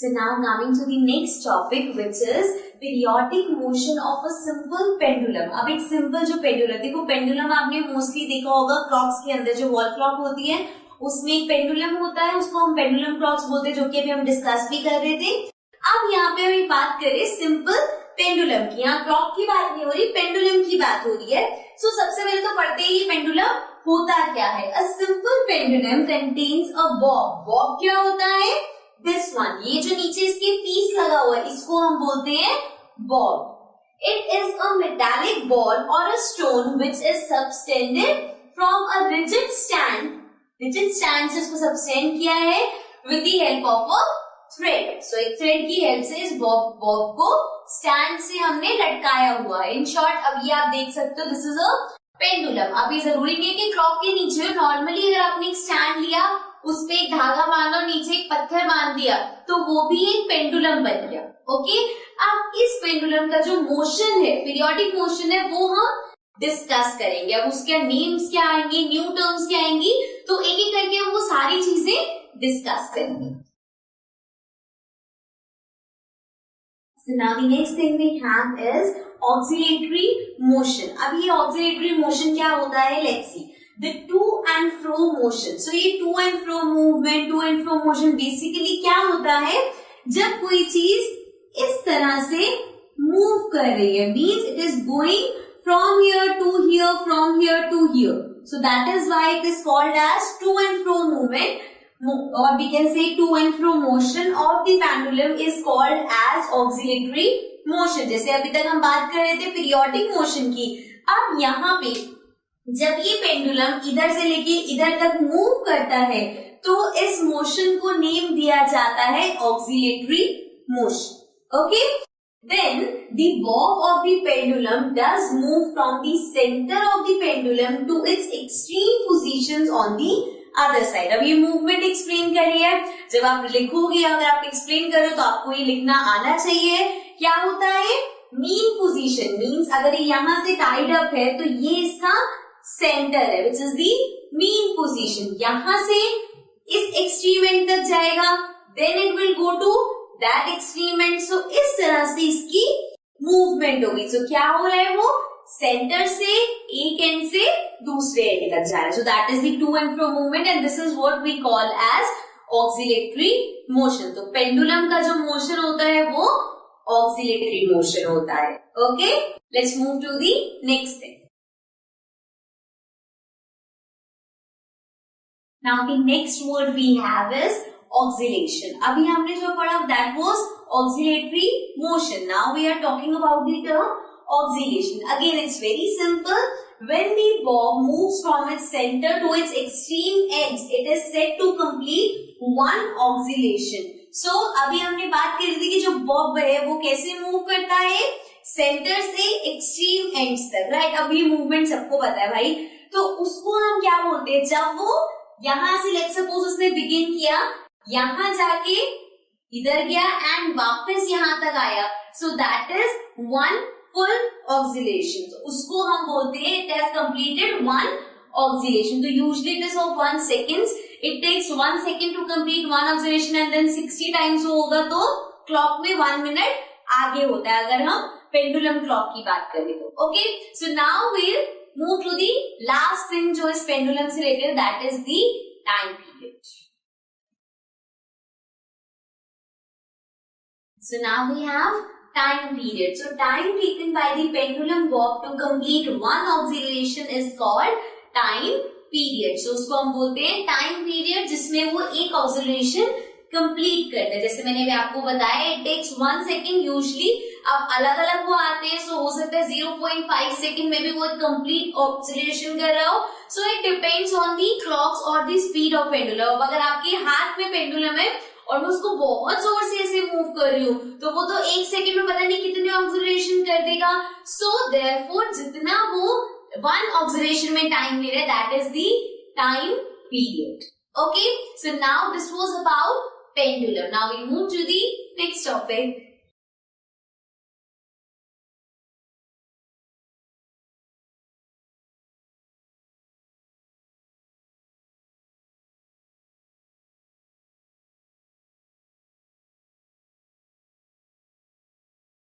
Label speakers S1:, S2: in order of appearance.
S1: So now coming to the next topic, which is periodic motion of a simple pendulum. अब एक simple जो pendulum, देखो pendulum आपने mostly देखा होगा clocks के अंदर जो wall clock होती है उसमें एक pendulum होता है, उसको हम pendulum clocks बोलते हैं, जो कि अभी हम डिस्कस भी कर रहे थे. अब यहाँ पे हम बात करें simple pendulum की. यहाँ clock की बात नहीं हो रही, pendulum की बात हो रही है. So सबसे पहले तो पढ़ते ही pendulum होता क्या है. A simple pendulum contains a bob. Bob क्या होता है? This one, ये जो नीचे इसके पीस लगा हुआ है इसको हम बोलते हैं bob. It is a metallic ball or a stone which is suspended from a rigid stand. Rigid stand से इसको suspend किया है with the help of a thread. So एक thread की help से इस bob को stand से हमने लटकाया हुआ है. In short, अब ये आप देख सकते हो, this is a pendulum. अभी जरूरी नहीं है कि क्लॉक के नीचे, नॉर्मली अगर आपने एक स्टैंड लिया उस पे एक धागा बांधा और नीचे एक पत्थर बांध दिया तो वो भी एक पेंडुलम बन गया. ओके, अब इस पेंडुलम का जो मोशन है, पीरियोडिक मोशन है, वो हम डिस्कस करेंगे. अब उसके नेम्स क्या आएंगे, न्यू टर्म्स क्या आएंगी, तो एक एक करके वो सारी चीजें डिस्कस करेंगे. So now the next thing we have is auxiliary motion. अब ये auxiliary motion क्या होता है, let's see. The to and fro motion. So ये to and fro movement, to and fro motion basically क्या होता है, जब कोई चीज इस तरह से move कर रही है, means it is going from here to here, from here to here. So that is why it is called as to and fro movement, or we can say to and fro motion of the pendulum is called as auxiliary motion. जैसे अभी तक हम बात कर रहे थे periodic motion की. अब यहाँ पे जब ये पेंडुलम इधर से लेके इधर तक मूव करता है तो इस मोशन को नेम दिया जाता है oscillatory motion. Okay, then the bob of the pendulum does move from the centre of the pendulum to its extreme positions on the other side. अब ये मूवमेंट एक्सप्लेन करी है, जब आप लिखोगे, अगर आप एक्सप्लेन करो तो आपको ये लिखना आना चाहिए. क्या होता है, मीन पोजीशन मीन्स अगर ये यहाँ से टाइड अप है तो ये इसका सेंटर है, which is the mean position. यहां से इस एक्सट्रीम एंड तक जाएगा, then it will go to that extreme end. So इस तरह से इसकी मूवमेंट होगी. सो क्या हो रहा है, वो सेंटर से एक एंड से दूसरे एंड तक जा रहा है. So that is the to and fro movement and this is what we call as oscillatory motion. तो पेंडुलम का जो मोशन होता है वो ऑक्सिलेटरी मोशन होता है. Okay, let's move to the next thing. Now the next word we have is oscillation. अभी हमने जो पढ़ा that was auxiliary motion. Now we are talking about the term oscillation. Again, it's very simple. When the bob moves from its center to its extreme edge, it is said to complete one oscillation. So अभी हमने बात करी थी कि जो bob है वो कैसे मूव करता है, सेंटर से एक्सट्रीम एंड्स तक, राइट. अब ये मूवमेंट सबको पता है भाई, तो उसको हम क्या बोलते हैं, जब वो यहां से लेट्स सपोज उसने बिगिन किया, यहां जाके इधर गया एंड वापस यहां तक आया, so that is one full oscillation. उसको हम बोलते हैं it has completed one oscillation. तो usually it is of 1 seconds. It takes 1 second to complete one oscillation and then 60 times होगा तो क्लॉक में 1 मिनट आगे होता है, अगर हम पेंडुलम क्लॉक की बात करें तो. Okay, so now we'll move to the last thing जो इस पेंडुलम से related, that is the time period. So now we have time period. So time taken by the pendulum bob to complete one oscillation is called time period. So उसको हम बोलते हैं time period, जिसमें वो एक oscillation complete करते हैं. जैसे मैंने भी आपको बताया, इट टेक्स 1 सेकेंड यूजली. अब अलग अलग वो आते हैं, सो हो सकता है 0.5 सेकेंड में भी वो कंप्लीट ऑक्सिलेशन कर रहा हो. So it depends on the clocks और दी स्पीड ऑफ पेंडुलम. अगर आपके हाथ में पेंडुलम है और मैं उसको बहुत जोर से ऐसे मूव कर रही हूँ तो वो तो 1 सेकेंड में पता नहीं कितने ऑक्सिलेशन कर देगा. सो देयरफॉर जितना वो 1 ऑक्सिलेशन में टाइम ले रहा है, that is the time period. Okay, so now this was about pendulum. Now we move to the next topic.